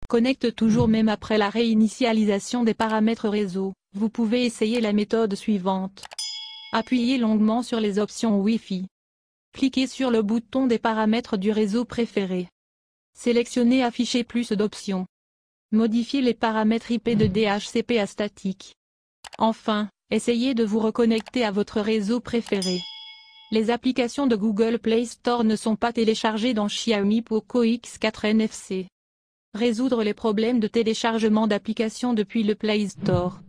connecte toujours même après la réinitialisation des paramètres réseau, vous pouvez essayer la méthode suivante. Appuyez longuement sur les options Wi-Fi. Cliquez sur le bouton des paramètres du réseau préféré. Sélectionnez Afficher plus d'options. Modifiez les paramètres IP de DHCP à statique. Enfin, essayez de vous reconnecter à votre réseau préféré. Les applications de Google Play Store ne sont pas téléchargées dans Xiaomi Poco X4 NFC. Résoudre les problèmes de téléchargement d'applications depuis le Play Store.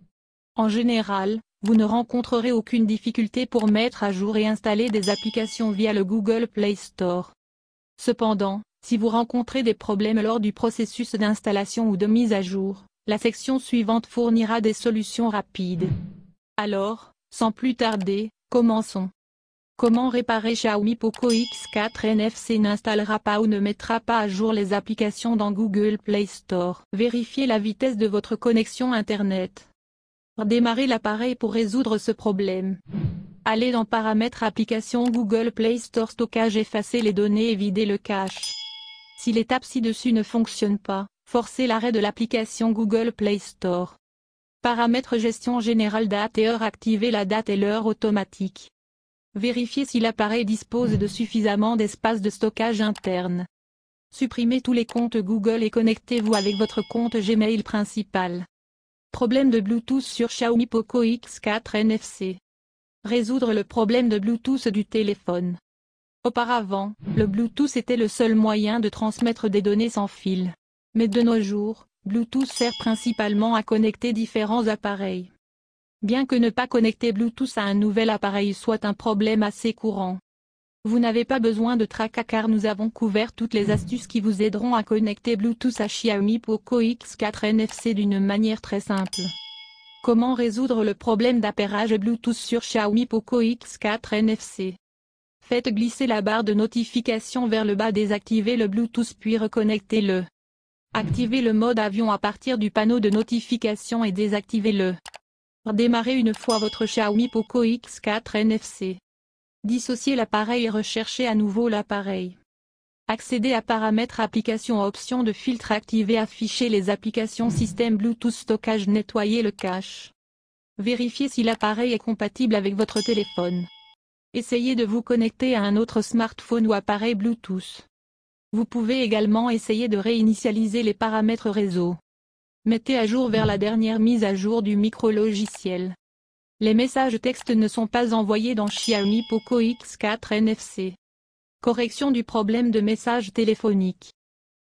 En général, vous ne rencontrerez aucune difficulté pour mettre à jour et installer des applications via le Google Play Store. Cependant, si vous rencontrez des problèmes lors du processus d'installation ou de mise à jour, la section suivante fournira des solutions rapides. Alors, sans plus tarder, commençons. Comment réparer Xiaomi Poco X4 NFC n'installera pas ou ne mettra pas à jour les applications dans Google Play Store. Vérifiez la vitesse de votre connexion Internet. Redémarrez l'appareil pour résoudre ce problème. Allez dans Paramètres Applications Google Play Store Stockage, effacez les données et videz le cache. Si l'étape ci-dessus ne fonctionne pas, forcez l'arrêt de l'application Google Play Store. Paramètres Gestion générale date et heure, activez la date et l'heure automatique. Vérifiez si l'appareil dispose de suffisamment d'espace de stockage interne. Supprimez tous les comptes Google et connectez-vous avec votre compte Gmail principal. Problème de Bluetooth sur Xiaomi Poco X4 NFC. Résoudre le problème de Bluetooth du téléphone. Auparavant, le Bluetooth était le seul moyen de transmettre des données sans fil. Mais de nos jours, Bluetooth sert principalement à connecter différents appareils. Bien que ne pas connecter Bluetooth à un nouvel appareil soit un problème assez courant, vous n'avez pas besoin de tracas car nous avons couvert toutes les astuces qui vous aideront à connecter Bluetooth à Xiaomi Poco X4 NFC d'une manière très simple. Comment résoudre le problème d'appairage Bluetooth sur Xiaomi Poco X4 NFC? Faites glisser la barre de notification vers le bas, désactivez le Bluetooth puis reconnectez-le. Activez le mode avion à partir du panneau de notification et désactivez-le. Redémarrez une fois votre Xiaomi Poco X4 NFC. Dissociez l'appareil et recherchez à nouveau l'appareil. Accédez à Paramètres Applications, options de filtre activées, affichez les applications Système Bluetooth Stockage, nettoyez le cache. Vérifiez si l'appareil est compatible avec votre téléphone. Essayez de vous connecter à un autre smartphone ou appareil Bluetooth. Vous pouvez également essayer de réinitialiser les paramètres réseau. Mettez à jour vers la dernière mise à jour du micro-logiciel. Les messages texte ne sont pas envoyés dans Xiaomi Poco X4 NFC. Correction du problème de messages téléphoniques.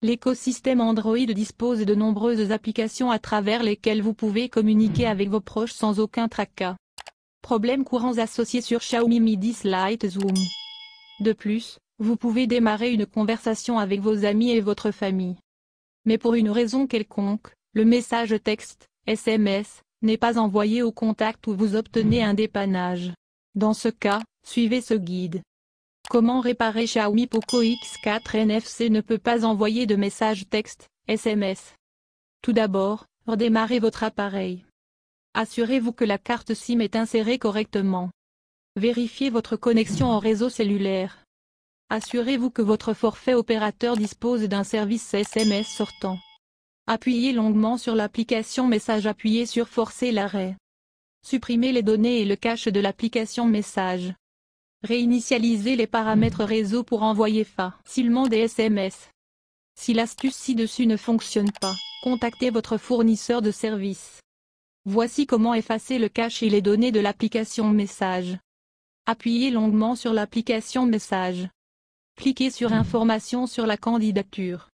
L'écosystème Android dispose de nombreuses applications à travers lesquelles vous pouvez communiquer avec vos proches sans aucun tracas. Problèmes courants associés sur Xiaomi Mi 10 Lite Zoom. De plus, vous pouvez démarrer une conversation avec vos amis et votre famille. Mais pour une raison quelconque, le message texte, SMS, n'est pas envoyé au contact où vous obtenez un dépannage. Dans ce cas, suivez ce guide. Comment réparer Xiaomi Poco X4 NFC ne peut pas envoyer de message texte, SMS. Tout d'abord, redémarrez votre appareil. Assurez-vous que la carte SIM est insérée correctement. Vérifiez votre connexion au réseau cellulaire. Assurez-vous que votre forfait opérateur dispose d'un service SMS sortant. Appuyez longuement sur l'application Message, appuyez sur Forcer l'arrêt. Supprimez les données et le cache de l'application Message. Réinitialisez les paramètres réseau pour envoyer facilement des SMS. Si l'astuce ci-dessus ne fonctionne pas, contactez votre fournisseur de service. Voici comment effacer le cache et les données de l'application Message. Appuyez longuement sur l'application Message. Cliquez sur Informations sur la candidature.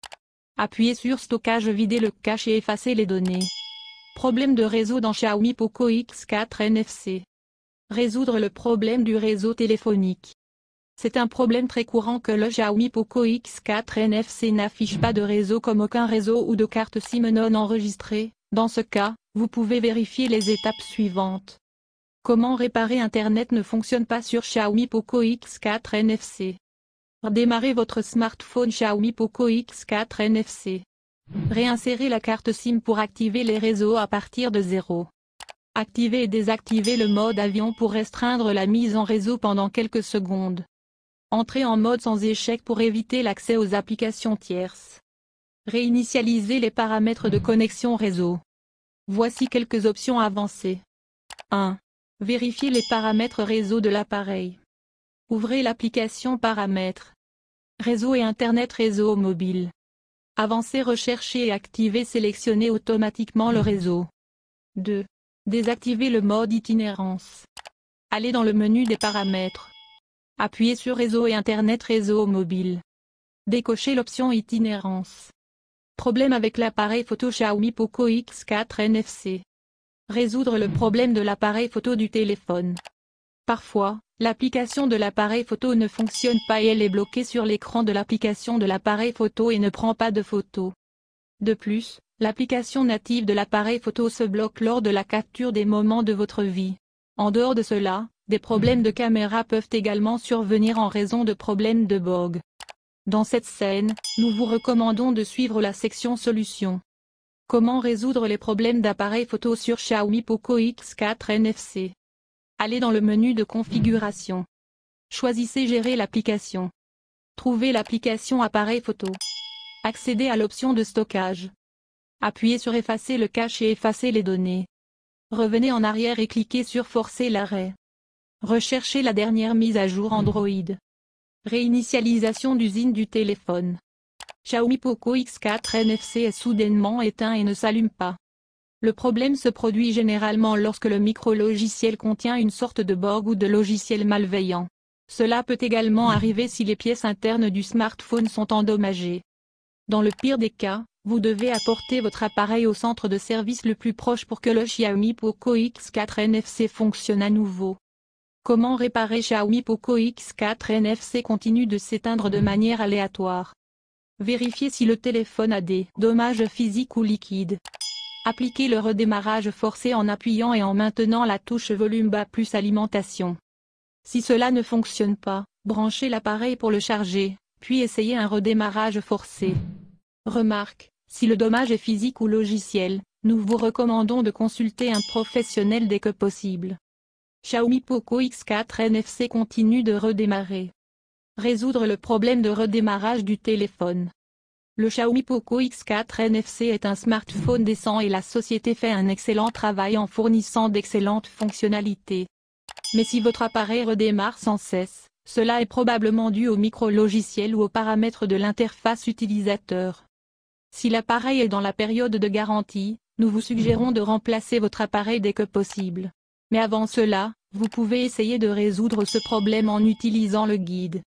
Appuyez sur Stockage, videz le cache et effacez les données. Problème de réseau dans Xiaomi Poco X4 NFC. Résoudre le problème du réseau téléphonique. C'est un problème très courant que le Xiaomi Poco X4 NFC n'affiche pas de réseau comme aucun réseau ou de carte SIM non enregistrée. Dans ce cas, vous pouvez vérifier les étapes suivantes. Comment réparer Internet ne fonctionne pas sur Xiaomi Poco X4 NFC. Redémarrez votre smartphone Xiaomi Poco X4 NFC. Réinsérez la carte SIM pour activer les réseaux à partir de 0. Activez et désactivez le mode avion pour restreindre la mise en réseau pendant quelques secondes. Entrez en mode sans échec pour éviter l'accès aux applications tierces. Réinitialiser les paramètres de connexion réseau. Voici quelques options avancées. 1. Vérifier les paramètres réseau de l'appareil. Ouvrez l'application Paramètres. Réseau et Internet réseau mobile. Avancez Rechercher et activer Sélectionnez automatiquement le réseau. 2. Désactiver le mode itinérance. Allez dans le menu des paramètres. Appuyez sur Réseau et Internet réseau mobile. Décochez l'option itinérance. Problème avec l'appareil photo Xiaomi Poco X4 NFC. Résoudre le problème de l'appareil photo du téléphone. Parfois, l'application de l'appareil photo ne fonctionne pas et elle est bloquée sur l'écran de l'application de l'appareil photo et ne prend pas de photos. De plus, l'application native de l'appareil photo se bloque lors de la capture des moments de votre vie. En dehors de cela, des problèmes de caméra peuvent également survenir en raison de problèmes de bug. Dans cette scène, nous vous recommandons de suivre la section Solutions. Comment résoudre les problèmes d'appareil photo sur Xiaomi Poco X4 NFC? Allez dans le menu de configuration. Choisissez Gérer l'application. Trouvez l'application appareil photo. Accédez à l'option de stockage. Appuyez sur Effacer le cache et effacer les données. Revenez en arrière et cliquez sur Forcer l'arrêt. Recherchez la dernière mise à jour Android. Réinitialisation d'usine du téléphone. Xiaomi Poco X4 NFC est soudainement éteint et ne s'allume pas. Le problème se produit généralement lorsque le micro-logiciel contient une sorte de bug ou de logiciel malveillant. Cela peut également arriver si les pièces internes du smartphone sont endommagées. Dans le pire des cas, vous devez apporter votre appareil au centre de service le plus proche pour que le Xiaomi Poco X4 NFC fonctionne à nouveau. Comment réparer Xiaomi Poco X4 NFC continue de s'éteindre de manière aléatoire? Vérifiez si le téléphone a des dommages physiques ou liquides. Appliquez le redémarrage forcé en appuyant et en maintenant la touche volume bas plus alimentation. Si cela ne fonctionne pas, branchez l'appareil pour le charger, puis essayez un redémarrage forcé. Remarque, si le dommage est physique ou logiciel, nous vous recommandons de consulter un professionnel dès que possible. Xiaomi Poco X4 NFC continue de redémarrer. Résoudre le problème de redémarrage du téléphone. Le Xiaomi Poco X4 NFC est un smartphone décent et la société fait un excellent travail en fournissant d'excellentes fonctionnalités. Mais si votre appareil redémarre sans cesse, cela est probablement dû au micro-logiciel ou aux paramètres de l'interface utilisateur. Si l'appareil est dans la période de garantie, nous vous suggérons de remplacer votre appareil dès que possible. Mais avant cela, vous pouvez essayer de résoudre ce problème en utilisant le guide.